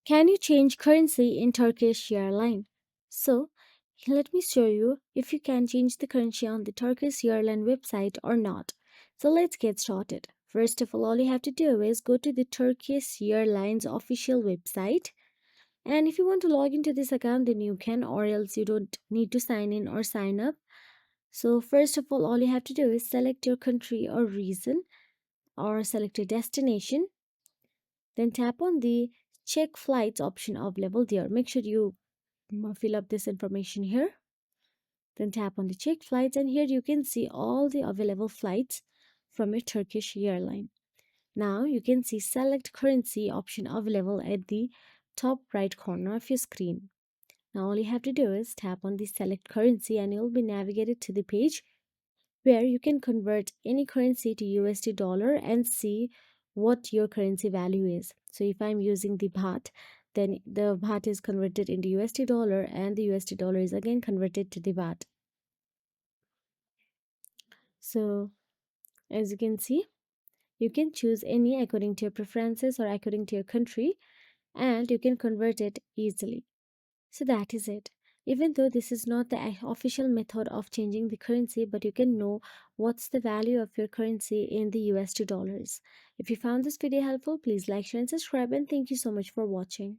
Can you change currency in Turkish Airline? So, let me show you if you can change the currency on the Turkish Airline website or not. So, let's get started. First of all you have to do is go to the Turkish Airlines official website. And if you want to log into this account, then you can, or else you don't need to sign in or sign up. So, first of all you have to do is select your country or region or select a destination. Then tap on the check flights option available there. Make sure you fill up this information here. Then tap on the check flights, and here you can see all the available flights from your Turkish airline. Now you can see select currency option available at the top right corner of your screen. Now all you have to do is tap on the select currency and you'll be navigated to the page where you can convert any currency to USD dollar and see what your currency value is. So if I'm using the baht, then the baht is converted into USD dollar and the USD dollar is again converted to the baht. So as you can see, you can choose any according to your preferences or according to your country, and you can convert it easily. So that is it. Even though this is not the official method of changing the currency, but you can know what's the value of your currency in the USD dollars. If you found this video helpful, please like, share, and subscribe. And thank you so much for watching.